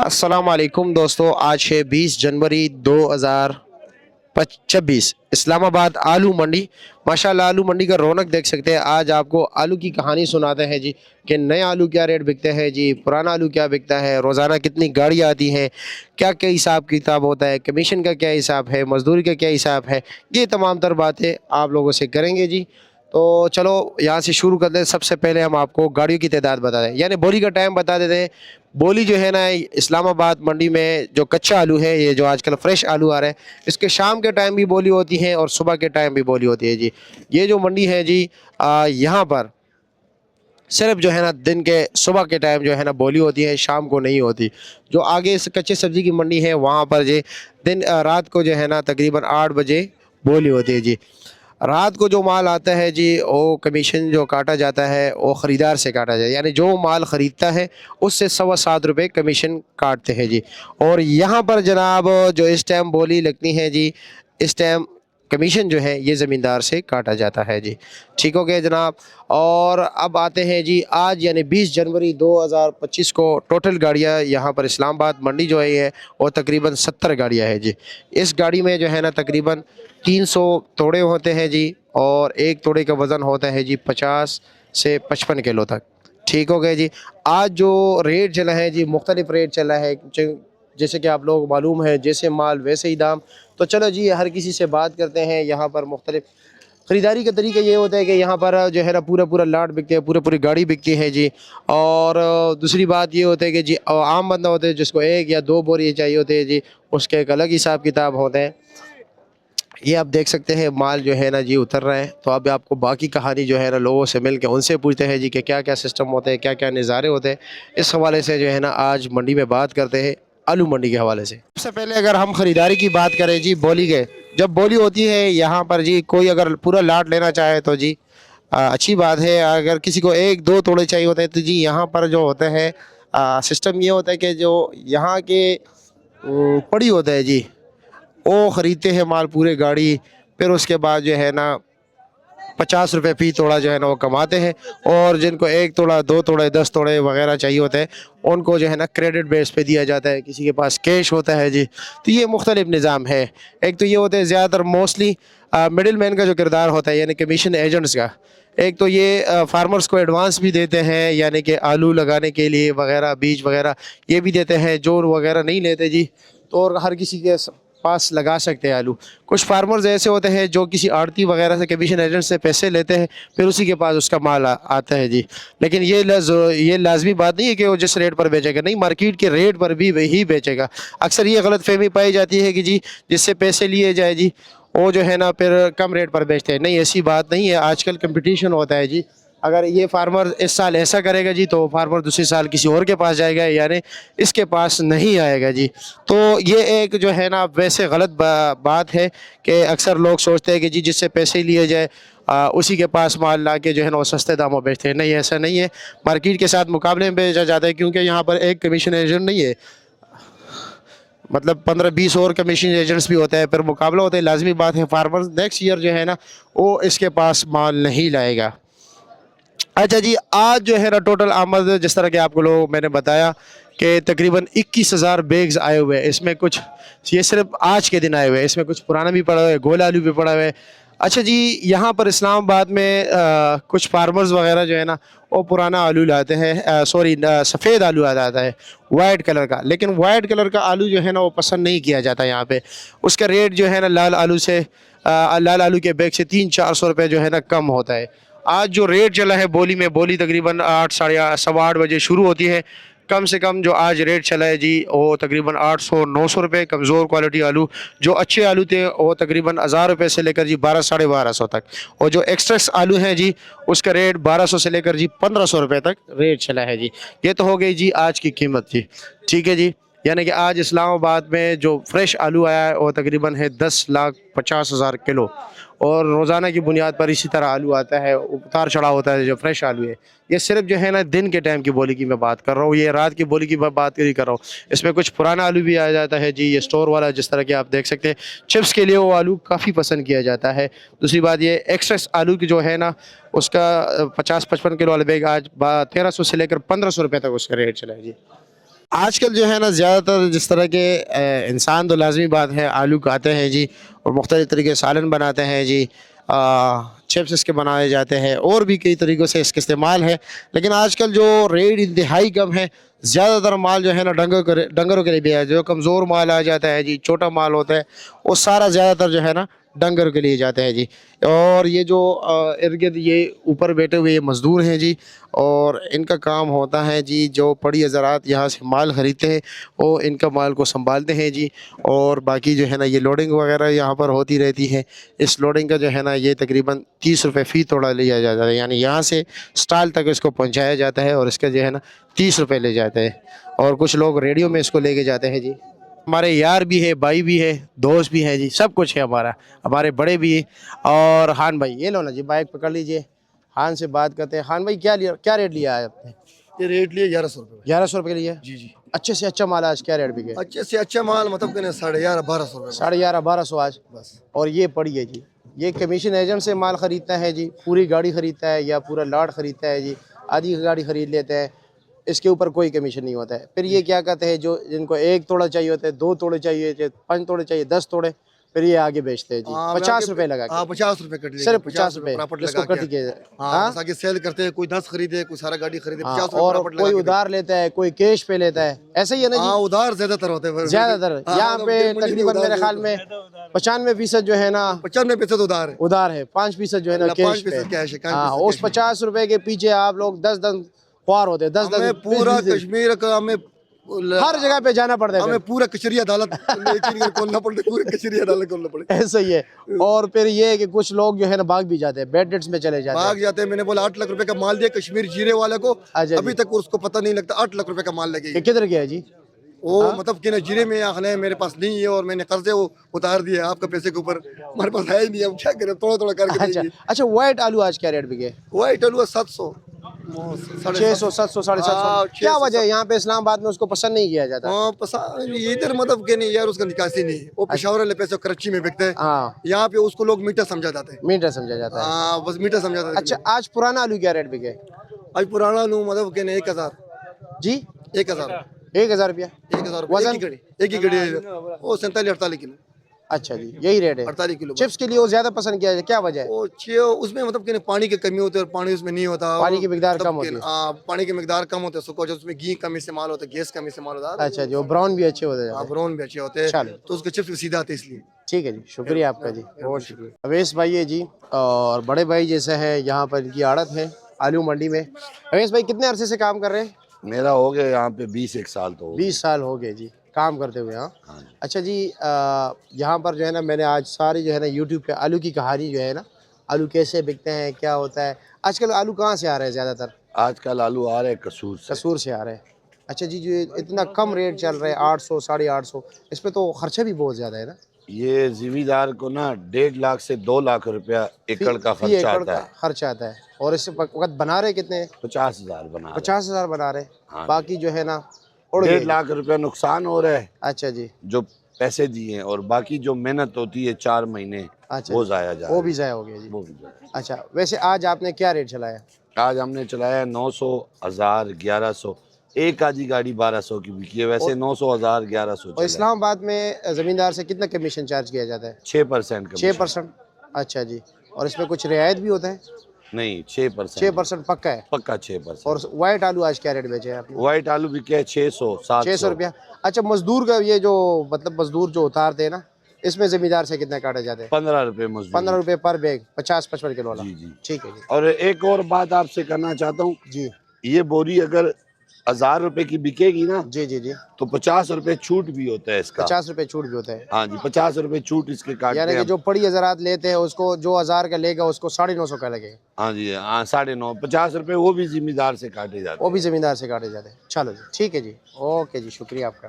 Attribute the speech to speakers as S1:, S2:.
S1: अस्सलाम वालेकुम दोस्तों, आज है 20 जनवरी 2026। इस्लामाबाद आलू मंडी। माशाल्लाह आलू मंडी का रौनक देख सकते हैं। आज आपको आलू की कहानी सुनाते हैं जी कि नए आलू क्या रेट बिकते हैं जी, पुराना आलू क्या बिकता है, रोज़ाना कितनी गाड़ियाँ आती हैं, क्या क्या हिसाब किताब होता है, कमीशन का क्या हिसाब है, मजदूरी का क्या हिसाब है। ये तमाम तर बातें आप लोगों से करेंगे जी। तो चलो यहाँ से शुरू करते हैं। सबसे पहले हम आपको गाड़ियों की तादाद बता दें, यानी बोली का टाइम बता देते हैं। बोली जो है ना, इस्लामाबाद मंडी में जो कच्चा आलू है, ये जो आजकल फ्रेश आलू आ रहा है, इसके शाम के टाइम भी बोली होती है और सुबह के टाइम भी बोली होती है जी। ये जो मंडी है जी, यहाँ पर सिर्फ जो है ना दिन के सुबह के टाइम जो है ना बोली होती है, शाम को नहीं होती। जो आगे इस कच्चे सब्जी की मंडी है वहाँ पर जी रात को जो है ना तकरीबन 8 बजे बोली होती है जी। रात को जो माल आता है जी, वो कमीशन जो काटा जाता है वो ख़रीदार से काटा जाता है, यानी जो माल ख़रीदता है उससे 7.25 रुपये कमीशन काटते हैं जी। और यहाँ पर जनाब जो इस टाइम बोली लगती है जी, इस टाइम कमीशन जो है ये ज़मींदार से काटा जाता है जी। ठीक हो गया जनाब। और अब आते हैं जी, आज यानी 20 जनवरी 2025 को टोटल गाड़ियाँ यहाँ पर इस्लामाबाद मंडी जो है ये वो तकरीबन 70 गाड़ियाँ हैं जी। इस गाड़ी में जो है ना तकरीबन 300 तोड़े होते हैं जी, और एक तोड़े का वज़न होता है जी 50 से 55 किलो तक। ठीक हो गया जी। आज जो रेट चला है जी, मुख्तलिफ रेट चला है। जैसे कि आप लोग मालूम है, जैसे माल वैसे ही दाम। तो चलो जी हर किसी से बात करते हैं। यहाँ पर मुख्तलिफ ख़रीदारी का तरीका ये होता है कि यहाँ पर जो है ना पूरा पूरा लाट बिकते हैं, पूरे पूरी गाड़ी बिकती है जी। और दूसरी बात ये होता है कि जी आम बंदा होता है जिसको एक या दो बोरी चाहिए होते हैं जी, उसके एक अलग हिसाब किताब होते हैं। ये आप देख सकते हैं माल जो है ना जी उतर रहा है। तो अब आपको बाकी कहानी जो है ना लोगों से मिल के उनसे पूछते हैं जी कि क्या क्या सिस्टम होते हैं, क्या क्या नज़ारे होते हैं। इस हवाले से जो है ना आज मंडी में बात करते हैं, आलू मंडी के हवाले से। सबसे पहले अगर हम ख़रीदारी की बात करें जी, बोली के जब बोली होती है यहाँ पर जी, कोई अगर पूरा लाट लेना चाहे तो जी अच्छी बात है। अगर किसी को एक दो तोड़े चाहिए होते हैं तो जी यहाँ पर जो होता है सिस्टम ये होता है कि जो यहाँ के पड़ी होता है जी, वो ख़रीदते हैं माल पूरे गाड़ी। फिर उसके बाद जो है ना 50 रुपये फी तोड़ा जो है ना वो कमाते हैं। और जिनको एक तोड़ा, दो तोड़े, 10 तोड़े वगैरह चाहिए होते हैं, उनको जो है ना क्रेडिट बेस पे दिया जाता है। किसी के पास कैश होता है जी। तो ये मुख्तलिफ निज़ाम है। एक तो ये होता है ज़्यादातर मोस्टली मिडिल मैन का जो किरदार होता है, यानी कमीशन एजेंट्स का। एक तो ये फार्मर्स को एडवांस भी देते हैं, यानी कि आलू लगाने के लिए वगैरह, बीज वगैरह ये भी देते हैं। जोर वगैरह नहीं लेते जी। तो और हर किसी के पास लगा सकते हैं आलू। कुछ फार्मर्स ऐसे होते हैं जो किसी आड़ती वगैरह से, कमीशन एजेंट से पैसे लेते हैं, फिर उसी के पास उसका माल आता है जी। लेकिन ये लाजमी बात नहीं है कि वो जिस रेट पर बेचेगा, नहीं, मार्केट के रेट पर भी वही बेचेगा। अक्सर ये गलत फहमी पाई जाती है कि जी जिससे पैसे लिए जाए जी वो जो है ना फिर कम रेट पर बेचते हैं। नहीं, ऐसी बात नहीं है। आजकल कंपटीशन होता है जी। अगर ये फार्मर इस साल ऐसा करेगा जी, तो फार्मर दूसरे साल किसी और के पास जाएगा, यानी इसके पास नहीं आएगा जी। तो ये एक जो है ना वैसे गलत बात है कि अक्सर लोग सोचते हैं कि जी जिससे पैसे लिए जाए उसी के पास माल ला के जो है ना वो सस्ते दामों बेचते हैं। नहीं, ऐसा नहीं है। मार्केट के साथ मुकाबले में बेचा जाता है, क्योंकि यहाँ पर एक कमीशन एजेंट नहीं है, मतलब 15-20 और कमीशन एजेंट्स भी होते हैं, फिर मुकाबला होता है। लाजमी बात है फार्मर नेक्स्ट ईयर जो है ना वो इसके पास माल नहीं लाएगा। अच्छा जी, आज जो है ना टोटल आमद, जिस तरह के आपको लोग मैंने बताया कि तकरीबन 21,000 बैग्स आए हुए हैं। इसमें कुछ ये सिर्फ आज के दिन आए हुए हैं, इसमें कुछ पुराना भी पड़ा हुआ है, गोला आलू भी पड़ा हुआ है। अच्छा जी, यहाँ पर इस्लामाबाद में कुछ फार्मर्स वगैरह जो है ना वो पुराना आलू लाते हैं, सॉरी सफ़ेद आलू आ जाता है वाइट कलर का। लेकिन वाइट कलर का आलू जो है ना वो पसंद नहीं किया जाता यहाँ पे। उसका रेट जो है ना लाल आलू से लाल आलू के बैग से 300-400 रुपये जो है ना कम होता है। आज जो रेट चला है बोली में, बोली तकरीबन 8 साढ़े 8 बजे शुरू होती है। कम से कम जो आज रेट चला है जी वो तकरीबन 800-900 रुपये। कमज़ोर क्वालिटी आलू, जो अच्छे आलू थे वो तकरीबन 1000 रुपये से लेकर जी 12 साढ़े 1200 तक। और जो एक्स्ट्रा आलू हैं जी उसका रेट 1200 से लेकर जी 1500 रुपये तक रेट चला है जी। ये तो हो गई जी आज की कीमत जी। ठीक है जी। यानी कि आज इस्लामाबाद में जो फ्रेश आलू आया है वो तकरीबन है 10,50,000 किलो। और रोज़ाना की बुनियाद पर इसी तरह आलू आता है, उतार चढ़ाव होता है। जो फ्रेश आलू है ये सिर्फ जो है ना दिन के टाइम की बोली की मैं बात कर रहा हूँ, ये रात की बोली की मैं बात नहीं कर रहा हूँ। इसमें कुछ पुराना आलू भी आ जाता है जी, ये स्टोर वाला, जिस तरह के आप देख सकते हैं। चिप्स के लिए वो आलू काफ़ी पसंद किया जाता है। दूसरी बात ये एक्स्ट्रा आलू की जो है ना उसका 50-55 किलो वाला बैग आज 1300 से लेकर 1500 रुपये तक उसका रेट चला है जी। आजकल जो है ना ज़्यादातर जिस तरह के इंसान तो लाजमी बात है आलू खाते हैं जी, और मुख्तलिफ़ तरीके के सालन बनाते हैं जी, चिप्स इसके बनाए जाते हैं और भी कई तरीक़ों से इसका इस्तेमाल है। लेकिन आजकल जो रेट इंतहाई कम है, ज़्यादातर माल जो है ना डंगरों के लिए भी है। जो कमज़ोर माल आ जाता है जी, छोटा माल होता है, वो सारा ज़्यादातर जो है ना डंगर के लिए जाते हैं जी। और ये जो इर्द-गिर्द ये ऊपर बैठे हुए ये मज़दूर हैं जी, और इनका काम होता है जी, जो पड़ी हज़रात यहाँ से माल ख़रीदते हैं वो इनका माल को संभालते हैं जी। और बाकी जो है ना ये लोडिंग वगैरह यहाँ पर होती रहती है। इस लोडिंग का जो है ना ये तकरीबन 30 रुपये फ़ी तोड़ा लिया जाता है, यानी यहाँ से स्टॉल तक इसको पहुँचाया जाता है और इसका जो है ना 30 रुपये ले जाते हैं। और कुछ लोग रेडियो में इसको लेके जाते हैं जी। हमारे यार भी है, भाई भी है, दोस्त भी है जी, सब कुछ है हमारा, हमारे बड़े भी हैं। और खान भाई ये लो ना जी, बाइक पकड़ लीजिए, खान से बात करते हैं। खान भाई क्या लिया, क्या रेट लिया है आपने?
S2: ये रेट लिए 1100 रुपये।
S1: 1100 रुपये लिया?
S2: जी जी।
S1: अच्छे से अच्छा माल आज क्या रेट बिके?
S2: अच्छे से अच्छा माल मतलब कि 11,500 रुपये।
S1: 11,500 आज
S2: बस।
S1: और ये पड़ी है जी, ये कमीशन एजेंट से माल ख़रीदता है जी, पूरी गाड़ी ख़रीदता है या पूरा लॉट ख़रीदता है जी, आधी गाड़ी ख़रीद लेते हैं, इसके ऊपर कोई कमीशन नहीं होता है। फिर ये क्या कहते हैं, जो जिनको 1 तोड़ा चाहिए होता है, 2 तोड़े चाहिए, 5 तोड़े चाहिए, 10 तोड़े, फिर ये आगे बेचते हैं जी। 50 रुपये लगा के।
S2: 50 रुपये कट लिए।
S1: सिर्फ 50 रुपये
S2: प्रॉफिट
S1: इसको
S2: लगा
S1: कट के।
S2: हाँ, जैसा कि सेल करते हैं, कोई 10 खरीदे, कोई सारा गाड़ी खरीदे, 50 रुपये
S1: और
S2: प्रॉफिट लगा
S1: कोई
S2: के
S1: उधार लेता है, कोई कैश पे लेता है, ऐसा ही है ना जी?
S2: हाँ, उधार ज्यादातर होते हैं।
S1: ज़्यादातर यहाँ पे तकरीबन मेरे ख्याल में 95% जो है ना
S2: 95% उधार है।
S1: उधार है, 5% जो है ना कैश
S2: 5% कैश है।
S1: हाँ, उस 50 रुपए के पीछे आप लोग 10 ख्वार होते हैं, 10
S2: हमें पूरा कश्मीर का हमें
S1: हर जगह पे जाना पड़ता है,
S2: हमें पूरा कचहरी अदालत खोलना पड़ता है, पूरी कचहरी अदालत खोलना पड़ता
S1: ऐसा ही है। और फिर ये है कि कुछ लोग जो है ना भाग भी जाते हैं, बेड डेट्स में चले जाते हैं,
S2: भाग जाते हैं। मैंने बोला 8 लाख रुपए का माल दिया कश्मीर जीरे वाले को,
S1: अच्छा
S2: अभी तक उसको पता नहीं लगता 8 लाख रुपए का माल लगेगा।
S1: किधर गया जी?
S2: वो मतलब कि ना जीरे में आखने मेरे पास नहीं है और मैंने कर्जे वो उतार दिए आपका पैसे के ऊपर, हमारे पास है ही नहीं, अब क्या करें, थोड़ा थोड़ा करके
S1: अच्छा अच्छा, व्हाइट आलू आज क्या रेट बिके?
S2: व्हाइट आलू 700
S1: 600 700 750। क्या वजह है यहाँ पे इस्लामाबाद में उसको पसंद नहीं किया जाता?
S2: हाँ पसंद इधर मतलब कि नहीं यार, उसका निकासी नहीं है। वो पेशावर वाले पैसे कराची में बिकते हैं,
S1: हाँ,
S2: यहाँ पे उसको लोग मीठा समझा जाते हैं।
S1: मीठा समझा जाता है।
S2: हाँ बस मीठा समझा जाता है।
S1: अच्छा, आज पुराना आलू क्या रेट बिके?
S2: आज पुराना आलू मतलब कि 1000
S1: जी
S2: 1000
S1: 1000 रुपया।
S2: 1000
S1: वजन?
S2: एक ही घड़ी है वो 47-48 किलो।
S1: अच्छा जी, यही रेट है।
S2: 48 किलो।
S1: चिप्स के लिए वो ज्यादा पसंद किया जाए, क्या वजह है?
S2: वो उसमें मतलब कि पानी की कमी होती है और पानी उसमें नहीं होता,
S1: पानी की मिकदार कम होती है।
S2: हाँ पानी की मिकदार कम होती है, उसको उसमें घी कम इस्तेमाल होता है, गैस कम इस्तेमाल होता है।
S1: अच्छा जी, वो ब्राउन भी अच्छे होते हैं।
S2: ब्राउन भी अच्छे होते हैं, तो उसके चिप्स सीधा आते हैं इसलिए।
S1: ठीक है जी, शुक्रिया आपका जी, बहुत शुक्रिया। अवेश भाई है जी, और बड़े भाई जैसा है, यहाँ पर इनकी आड़त है आलू मंडी में। अवेश भाई कितने अरसे से काम कर रहे हैं?
S3: मेरा हो गया यहाँ पे 20 साल तो
S1: 20 साल हो गए जी काम करते हुए। हाँ
S3: हाँ।
S1: अच्छा जी, यहाँ पर जो है ना मैंने आज सारी जो है ना यूट्यूब पे आलू की कहानी जो है ना, आलू कैसे बिकते हैं, क्या होता है। आजकल आलू कहाँ से आ रहे हैं ज़्यादातर?
S3: आजकल आलू आ रहे हैं कसूर
S1: से आ रहे हैं। अच्छा जी, जो इतना कम रेट चल रहा है 800 850, इस पर तो खर्चा भी बहुत ज़्यादा है ना?
S3: ये जिमीदार को ना 1.5 लाख से 2 लाख रुपया एकड़ का खर्चा आता है।
S1: खर्चा आता है। और इस वक्त बना रहे कितने?
S3: 50,000 बना
S1: 50,000 बना रहे।
S3: हाँ।
S1: बाकी जो है ना
S3: 1.5 लाख रुपया नुकसान हो रहा है।
S1: अच्छा जी,
S3: जो पैसे दिए हैं, और बाकी जो मेहनत होती है 4 महीने,
S1: अच्छा
S3: वो जाया जा
S1: वो भी ज़ाया हो गया जी।
S3: वो भी जाया।
S1: अच्छा, वैसे आज आपने क्या रेट चलाया?
S3: आज हमने चलाया 900, 1000, 1100, एक आधी गाड़ी 1200 की बिकी है। वैसे 900, 1000, 1100।
S1: और इस्लामाबाद में ज़मींदार से कितना कमीशन चार्ज किया जाता है?
S3: 6%
S1: 6%। अच्छा जी, और इसमें कुछ रियायत भी होता है?
S3: नहीं, 6%।
S1: 6% पक्का है?
S3: पक्का 6%।
S1: और वाइट आलू आज क्या रेट बेचे हैं आपने?
S3: व्हाइट आलू बिके है 600, 700।
S1: 600 रुपया। अच्छा, मजदूर का ये जो मतलब मजदूर जो उतारते हैं ना, इसमें ज़मींदार से कितना काटे जाते हैं?
S3: 15 रुपए मजदूर।
S1: 15 रुपये पर बैग, 50-55 किलो वाला।
S3: जी जी।
S1: ठीक है जी।
S3: और एक और बात आपसे करना चाहता हूँ
S1: जी
S3: ये बोरी अगर 1000 रुपए की बिकेगी ना,
S1: जी जी जी,
S3: तो 50 रुपए छूट भी होता है इसका।
S1: 50 रुपये छूट भी होता है।
S3: हाँ जी, 50 रुपए छूट इसके काटते
S1: यानी कि
S3: हैं।
S1: जो पड़ी हज़रात लेते हैं उसको, जो 1000 का लेगा उसको 950 का लगेगा।
S3: हाँ जी, हाँ 9.5, 50 रुपए वो भी जिम्मेदार से काटे जाते हैं।
S1: वो भी ज़मींदार से काटे जाते हैं। चलो जी, ठीक है जी, ओके जी, शुक्रिया आपका।